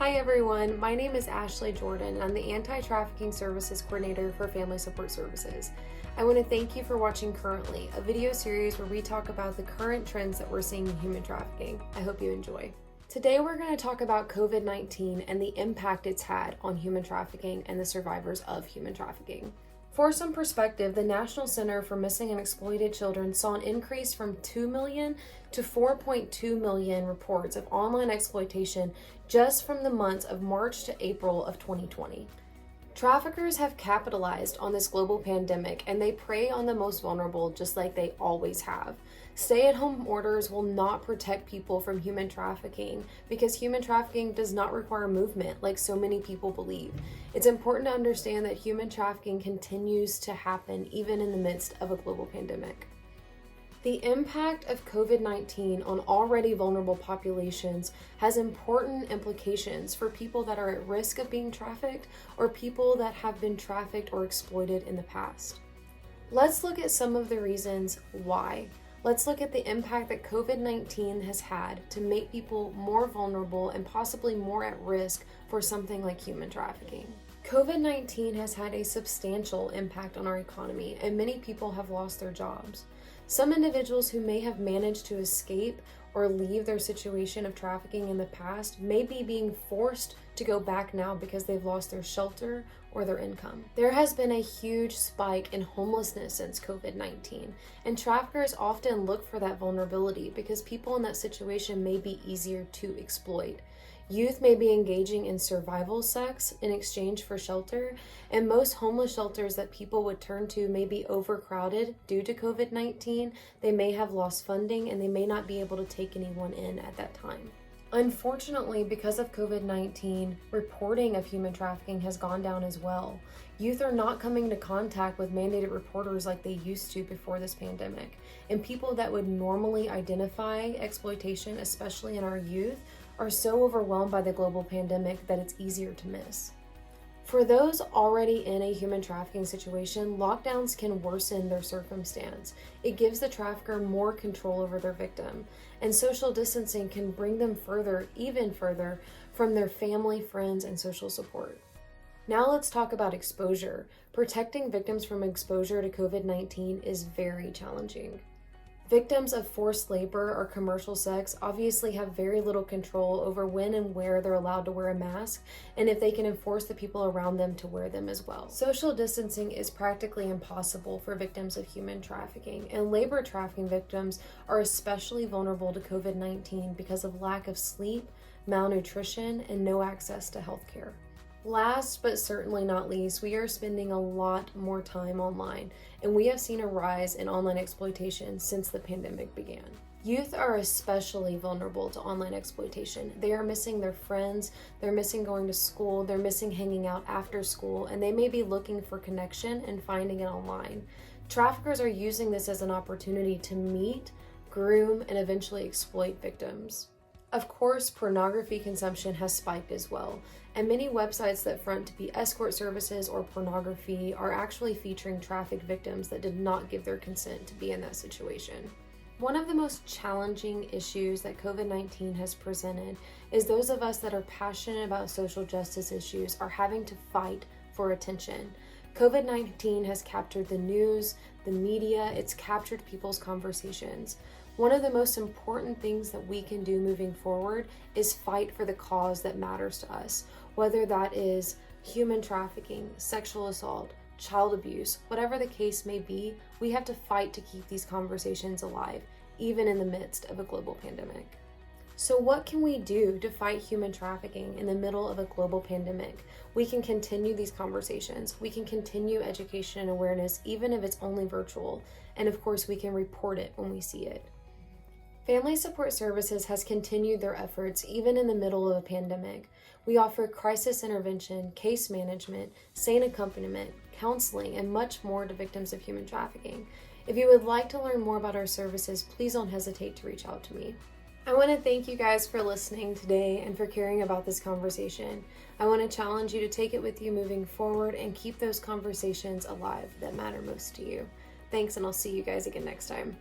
Hi everyone, my name is Ashley Jordan and I'm the Anti-Trafficking Services Coordinator for Family Support Services. I want to thank you for watching Currently, a video series where we talk about the current trends that we're seeing in human trafficking. I hope you enjoy. Today we're going to talk about COVID-19 and the impact it's had on human trafficking and the survivors of human trafficking. For some perspective, the National Center for Missing and Exploited Children saw an increase from 2 million to 4.2 million reports of online exploitation just from the months of March to April of 2020. Traffickers have capitalized on this global pandemic and they prey on the most vulnerable just like they always have. Stay-at-home orders will not protect people from human trafficking because human trafficking does not require movement like so many people believe. It's important to understand that human trafficking continues to happen even in the midst of a global pandemic. The impact of COVID-19 on already vulnerable populations has important implications for people that are at risk of being trafficked or people that have been trafficked or exploited in the past. Let's look at some of the reasons why. Let's look at the impact that COVID-19 has had to make people more vulnerable and possibly more at risk for something like human trafficking. COVID-19 has had a substantial impact on our economy and many people have lost their jobs. Some individuals who may have managed to escape or leave their situation of trafficking in the past may be being forced to go back now because they've lost their shelter or their income. There has been a huge spike in homelessness since COVID-19, and traffickers often look for that vulnerability because people in that situation may be easier to exploit. Youth may be engaging in survival sex in exchange for shelter, and most homeless shelters that people would turn to may be overcrowded due to COVID-19. They may have lost funding and they may not be able to take anyone in at that time. Unfortunately, because of COVID-19, reporting of human trafficking has gone down as well. Youth are not coming into contact with mandated reporters like they used to before this pandemic, and people that would normally identify exploitation, especially in our youth, are so overwhelmed by the global pandemic that it's easier to miss. For those already in a human trafficking situation, lockdowns can worsen their circumstance. It gives the trafficker more control over their victim, and social distancing can bring them even further from their family, friends, and social support. Now let's talk about exposure. Protecting victims from exposure to COVID-19 is very challenging. Victims of forced labor or commercial sex obviously have very little control over when and where they're allowed to wear a mask, and if they can enforce the people around them to wear them as well. Social distancing is practically impossible for victims of human trafficking, and labor trafficking victims are especially vulnerable to COVID-19 because of lack of sleep, malnutrition, and no access to health care. Last but certainly not least, we are spending a lot more time online, and we have seen a rise in online exploitation since the pandemic began. Youth are especially vulnerable to online exploitation. They are missing their friends, they're missing going to school, they're missing hanging out after school, and they may be looking for connection and finding it online. Traffickers are using this as an opportunity to meet, groom, and eventually exploit victims. Of course, pornography consumption has spiked as well, and many websites that front to be escort services or pornography are actually featuring trafficked victims that did not give their consent to be in that situation. One of the most challenging issues that COVID-19 has presented is those of us that are passionate about social justice issues are having to fight for attention. COVID-19 has captured the news, the media, it's captured people's conversations. One of the most important things that we can do moving forward is fight for the cause that matters to us, whether that is human trafficking, sexual assault, child abuse, whatever the case may be. We have to fight to keep these conversations alive, even in the midst of a global pandemic. So what can we do to fight human trafficking in the middle of a global pandemic? We can continue these conversations. We can continue education and awareness, even if it's only virtual. And of course, we can report it when we see it. Family Support Services has continued their efforts even in the middle of a pandemic. We offer crisis intervention, case management, sane accompaniment, counseling, and much more to victims of human trafficking. If you would like to learn more about our services, please don't hesitate to reach out to me. I want to thank you guys for listening today and for caring about this conversation. I want to challenge you to take it with you moving forward and keep those conversations alive that matter most to you. Thanks, and I'll see you guys again next time.